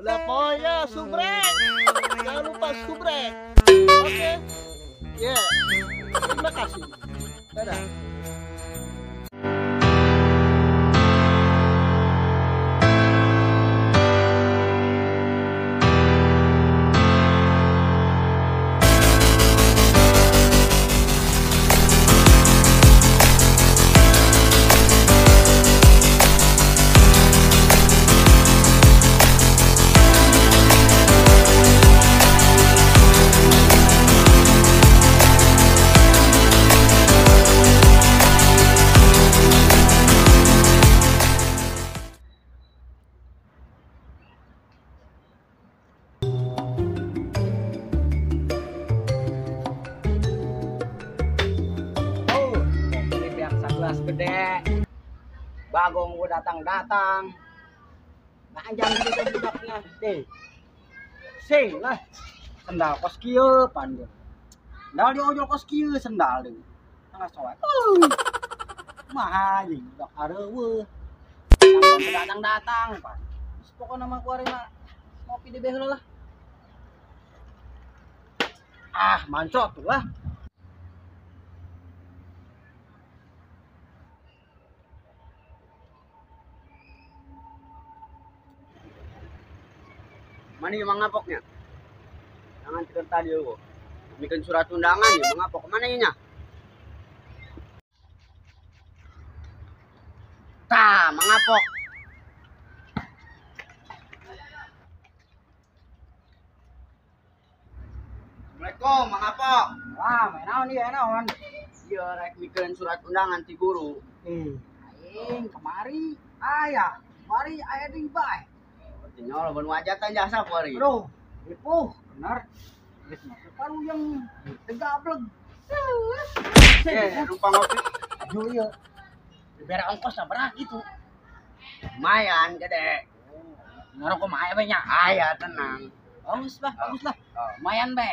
Lah pokoknya subrek. Jangan lupa subrek. Oke. Ya. Terima kasih. Dadah. Gede bagong gua datang panjang gitu budaknya sing lah sendal kos kieu panjang sendal di ojol kos kieu sendal deui tengah soet mahal jeung budak hareueuh datang pan pokona mah kuari mah ngopi di beheula lah mancot tuh lah. Mana yang mangapoknya? Jangan cerita tadi yo. Bikin surat undangan ya mangapok. Mana nya? Tah, mangapok. Assalamualaikum, mangapok. Wah, main naon ieu naon? Ieu rek bikin surat undangan ti guru. Aing kemari aya. Mari aya di bae. Nyol ban wajah teh jasa pori. Aduh, benar. Geus mah karu yang tegablek. Numpang ngopi. Aduh ieu. Dibere ongkos sabaraha gitu. Lumayan gede. Ngarok kumaha we nya? Aya tenang. Bagus lah. Lumayan be.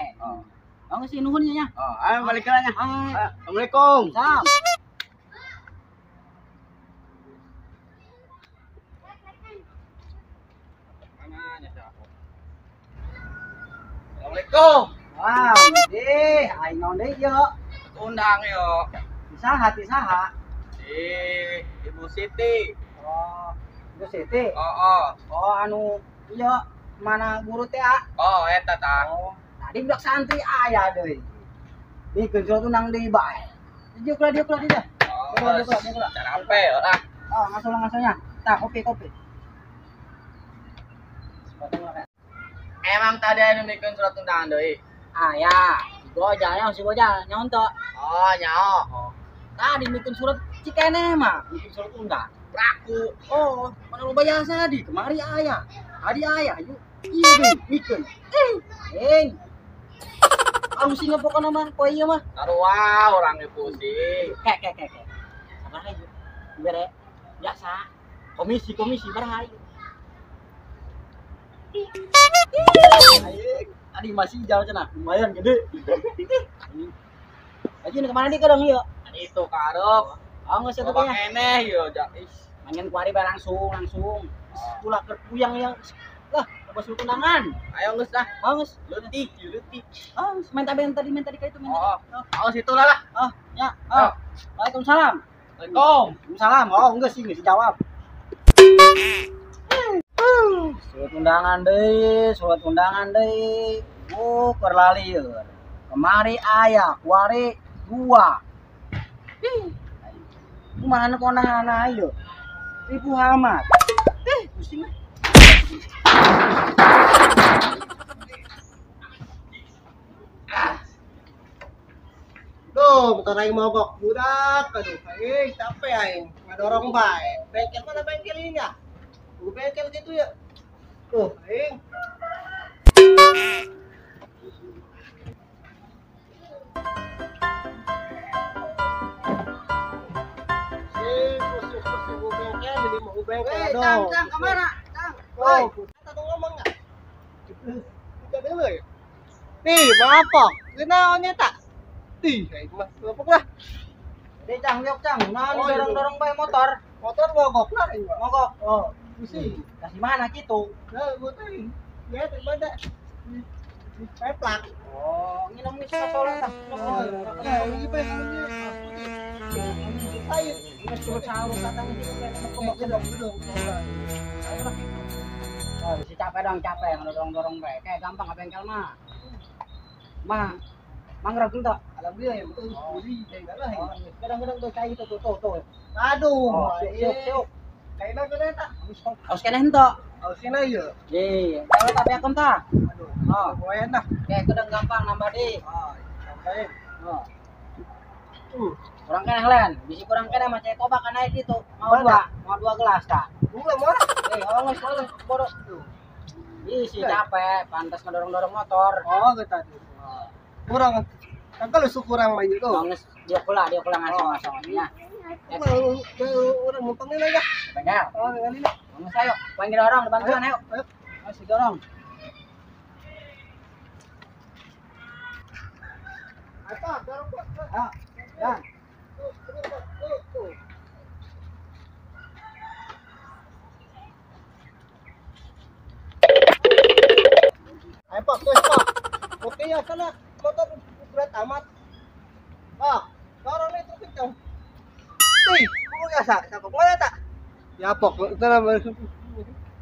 Bagus sih nuhun nya. Ayo balik ke nya. Assalamualaikum. Salam. Assalamualaikum. Wah, aing naon deui yeuh? Undang yo. Saha? Ibu Siti. Oh, Ibu Siti. Oh, anu ieu mana guru teh? Oh, eta tah. Oh, tadi budak santri aya deui. Bikin surat undang deui bae. Diuk lah dia. Diuk. Cara ampe lah. Oh, ngasul-ngasulnya. Tah, kopi. Emang tadi anu bikin surat undangan deui? Ya. Si Bojal nyaon teh? Oh, nyao. Tadi bikin surat cikene mah, bikin surat undang. Raku. Oh, mana lu bayar sadi? Kemari aya. Tadi aya, yuk. Iya deh, bikin. Aku sih ngepokona mah, poe ieu mah. Sarua orang ge pusing. Kek. Sabaraha ieu? Bere biasa. Komisi baraha ieu? Tadi masih jauh cenah, lumayan gede. Aji kemana nih kadang ieu? Itu karep. Geus eta teh. Keneh ieu, mangen kuari bae langsung. Ulah keur puyang yang lah, bos undangan. Ayo geus dah. Geus. Leutik. Main tadi ka itu main. Situ lah. Ya. Waalaikumsalam. Waalaikumsalam. Geus sih jawab. Surat undangan deui. Kerlalieur. Kemari aya, kuari 2. Kumaha kondangan ieu? Ibu Hamad. Pusing ah. Duh, bentar aing mogok budak. Aduh, aing capek aing. Ngadorong bae. Bengkel mana bengkel ini ya? Bengkel gitu ya. Tuh, aing. Cang, kemana? Cang, woi, kita tuh ngomong nggak? Kita dulu ya. Nih, apa? Kenaonnya tak? Ih, mah, apa lah? Cang, nah dorong bae motor. Motor mogok lah, mogok. Oh, Pusing. Kasih mana gitu? Nah, gue tuh ya daripada di peplak. Oh, nginum nih sosolan tah. Ya, ini pengen ayo. Ini suruh sahur datang di sini kebak Gedong. Oh, bisa capek ngedorong-dorong bae. Kayak gampang ke bengkel mah. Mah, mangrove dulu tak? Alhamdulillah ya betul. Jadi kayak lah. Kadang-kadang tuh kayak gitu tuh. Aduh, Siuk. kayaknya kena tak. Harus kena ento. Ausina ya. Iya, kalau tapi akun ta. Aduh. Oh, Lumayan dah. kayak kadang gampang nambah di. Sampai. Oh. Kurang kena Len. Bisi kurang kena mah cek coba kan naik itu. Mau dua gelas tak? Gua mau. Nggak bodoh. Isi capek, pantas ngedorong-dorong motor. Oh, kita tuh. Kurang. Kan kalau kurang banyak tuh. Banges dia pulang ngasong-ngasongnya. Orang mau panggil aja. Bengkel. Oh, dengan ini. Banges ayo, panggil orang bantuan ayo. Ayo. Masih dorong. Apa? Dorong kok. Ayo. Ya. Ayo Pak, tuh Pak. Oke ya sana motor berat amat. Pak, dorong itu kencang. Tuh, kamu nggak sakit mana tak? Ya Pak, kita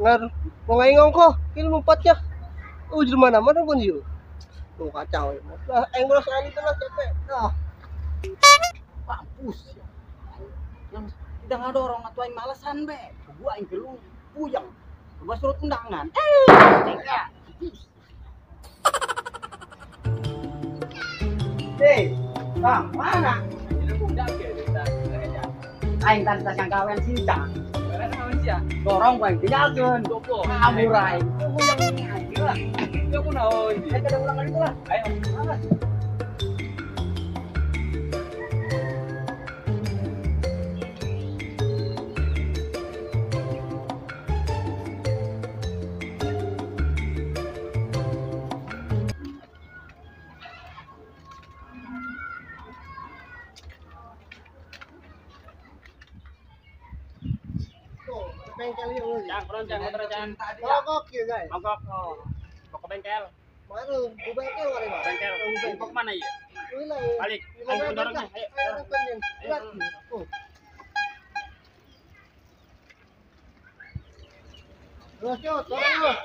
ngar mau ngomong kok, ini lompatnya. Di mana pun yuk. Tuh kacau. Nah, bolos kali itu lah capek. Nah, Mampus. Yang tidak ngadorong atau yang malesan be. Gua yang gelung puyeng. Gua suruh undangan. Cengkak. Bang, mana? Aing tadi tas yang kawen sincang. Dorong gua yang tinggalkeun. Amurai. Puyeng ini anjir lah. Ya aku naon. Saya kada ulangan itu lah. Ayo. Awas. tuh bengkel yuk. Jangan. Mogok ya guys. Mogok. Mau ke bengkel. Baru di bengkel kali Pak. Bengkel. Mau ke mana ya? Wilayah. Balik. Wilayah Ayo dorongnya. Ayo, Ayo. dorongin. Berat. Tuh. Terus yuk, dorong yuk.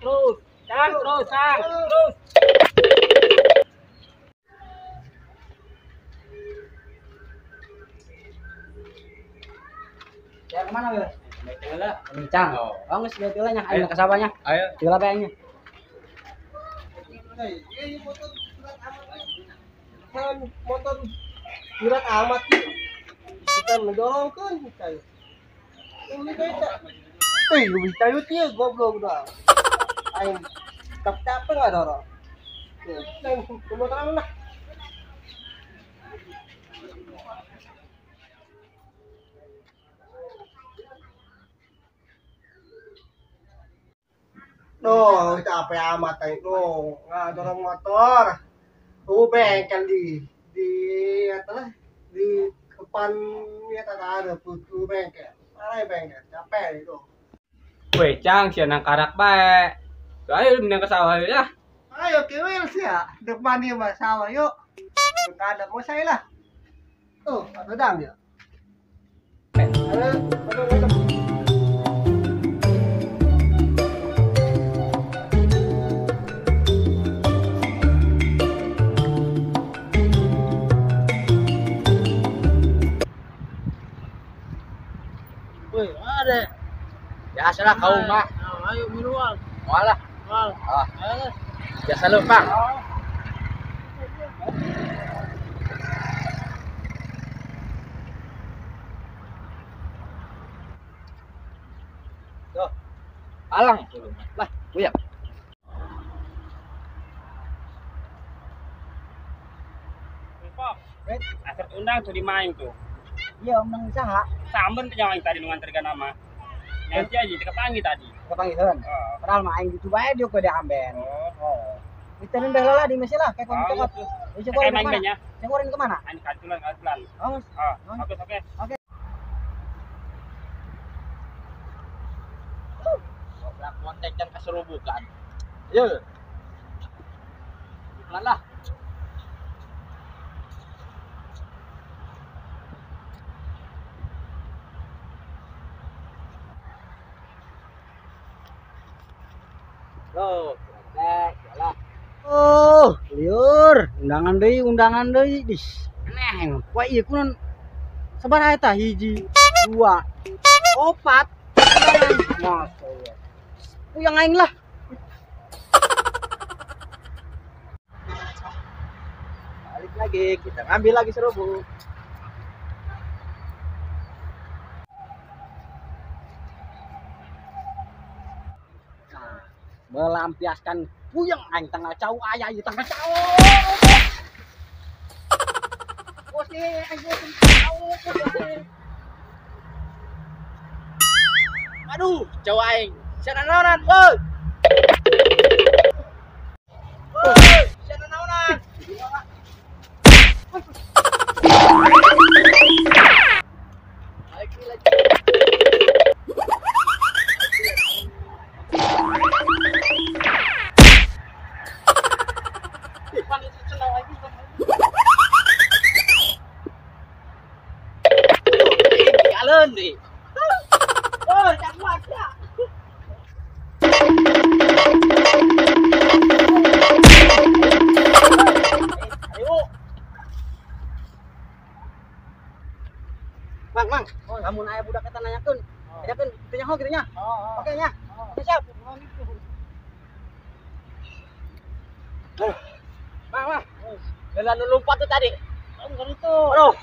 Terus. Ya kemana wes? Bengkel lah. Kencang. Oh. Bangus dia tilanya. Ayo ke sawahnya. Ayo. Tinggal apa-nya? Hei, ini motor berat amat. Kan motor berat amat. Kita mendorongkan kita. Ini kita. Lebih tahu dia goblok dah. Ayo, capek nggak dorong? Tuh, dan kemotoran lah. Duh, capek amat itu. Nggak dorong motor. Tuh bengkel di apa? Di depan ya tak ada tuh bengkel. Mana bengkel? Capek itu. Weh, Cang, siapa nang karak bae. Ayo minang ke sawah ya. Ayo kiwil sih ya. Depan dia mas sawah yuk. Ada mau saya lah. Tuh, ada dam ya. Ada. Woi, ada. Biasa lah kau mah. Ayo minuman. Walah. Mal. Ah. Biasa lu, Bang. Tuh. Alang. Lah, buyang. Asal undang tuh di main tuh. Iya, omong usaha. Samben penyawang tadi nungan terga nama. Nanti aja dikepangi tadi. Kepanggilan. Oh. Padahal mah aing gitu bae dia kok diamben. Oh. Kita nendeh lah di mesin lah kayak Oh, cokot. gitu. Ini Kayak cokorin main kemana? banyak. Cokorin kemana? Ini kalculan. Oh, Oh, oke. Oke. Lah kontek kan keserubukan. Yo. Pelan lah. Loh, jalan. Oh, liur, undangan deui dis. Aneh, poe ieu kunaon sabaraha eta hiji, dua, opat. Mas, puyang aing lah. Balik lagi, kita ngambil lagi serobot. Melampiaskan puyang aing tanggal cau aya ieu tanggal cau. Bos aing cau. Aduh, cowok aing. Sana naonan, woi. Woi, sana naonan. Jalan deh. Oh, jangan kuat ya. Ayo. Mang, lamun aya budak eta nanyakeun, ajakeun kitu nya kitu nya. Oke nya. Siap. Mang. Jalan lompat tuh tadi. Enggak itu. Aduh,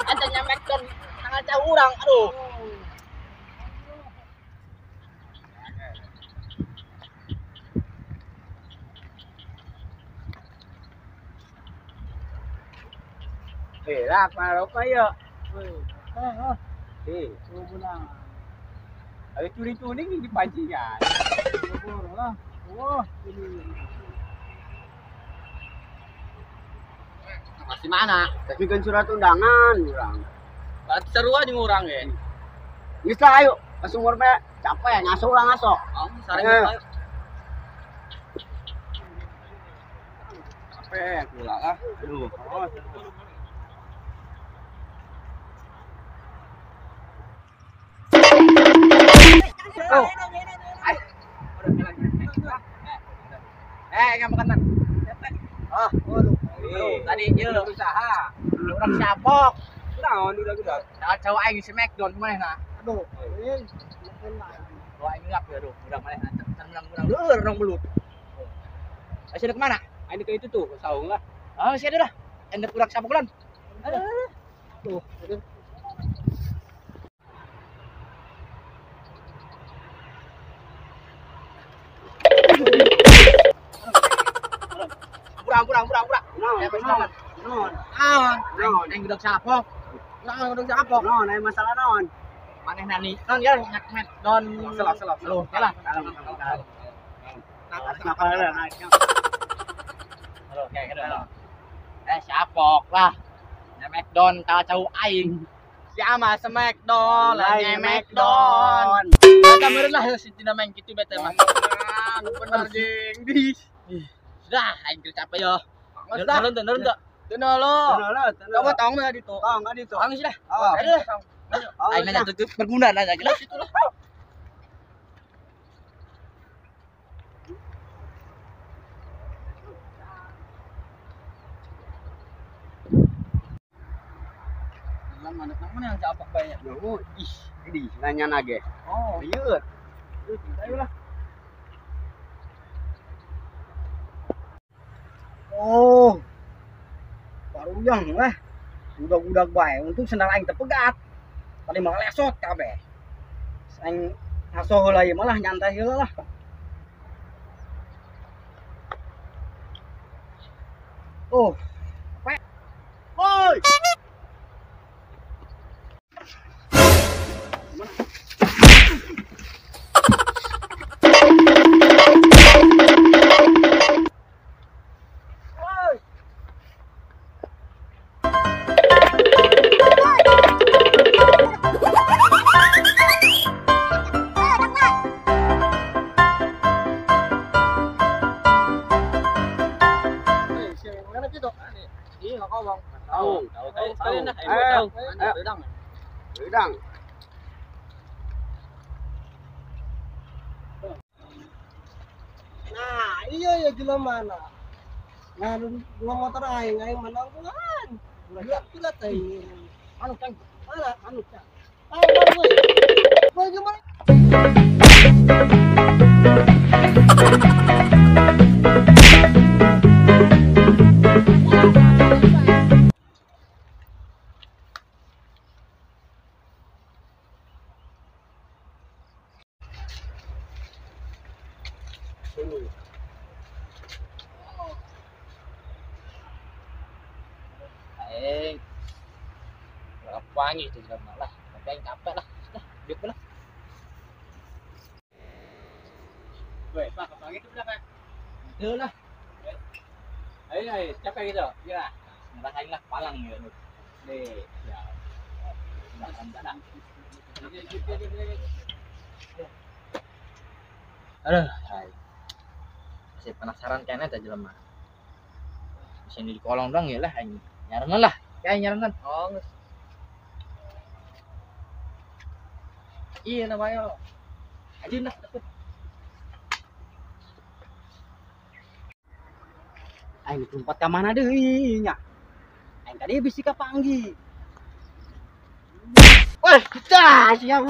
anta nyamek don tanggal cau urang. Aduh. Rak marok aya. Ada curi-curi di pancingan. Masih mana? Bikin surat undangan urang. Berarti seru aja ngurang ya. Geus lah ayo, ka sumur mah capek ngaso ulang ngaso. Oh, sareng Eh. ayo. Capek pulang ah. Aduh. Oh, Enggak makan man. ah, waduh. Tadi ieu usaha. Urang sapok. Naon udah. Tanggal cau aing Smackdown kemana nah? Aduh, Wah, aing ngap ya aduh, udah mana? Menang leur nang belut. Ayo sini kemana? Ini ke itu tuh, saung lah. Ah, sini dah. Endep urang sapok lan. tuh. Pura. Ya, Non. Non, aing udah sapok. Nah, udah sapok. Non, aya masalah non. Maneh nani? Non ya nyak met don. Salah. Loh, yalah. Kenapa ada naiknya? Halo, kayak gitu. Sapok lah. Nyemek don cau aing. Siapa Smackdown, lah Smackdown. Kita meureun lah si tina main kitu bete mah. Nu bener jeung dis. Sudah, aing geus capek yo. Nurun teu. Teu lo. Coba tong mah di tu. Oh, enggak di itu. Tong sih dah. Oh. Aduh. Oh, Aing nanya tuh berguna nanya jelas itu lah. Mana yang capek banyak? oh, ih, ini nanya nage. Oh, Lieur. ayo lah. Oh. Paruyang weh. Budak-budak bae untuk sendal aing teu pegat. Tadi mah lesot kabeh. Aing ngaso heula ieu malah nyantai heula lah. Oh. Woi. Padang. Nah, iya ya jelema nah. Nah, dua motor aing menanggungan. Gila teh. Anu Cang, Mana? anu Cang. Ayo, woi. Woi gimana? Aing. Apa itu jelema lah. Tapi aing capek lah. Dah, duduk lah. Weh, Pak, apa gitu berapa? Itu lah. Ayo, capek gitu. Ya. Ngerasain lah palang gitu. Nih, ya. Enggak. Aduh, hai. Masih penasaran kayaknya ada jelema. Sini di kolong dong ya lah aing. Nyarengan lah. Kayak nyarengan. Oh, geus. Iya namanya. Ajin lah. Aing tempat ka mana deui nya? Aing tadi bisi ka Panggi. Wah, dah, siap.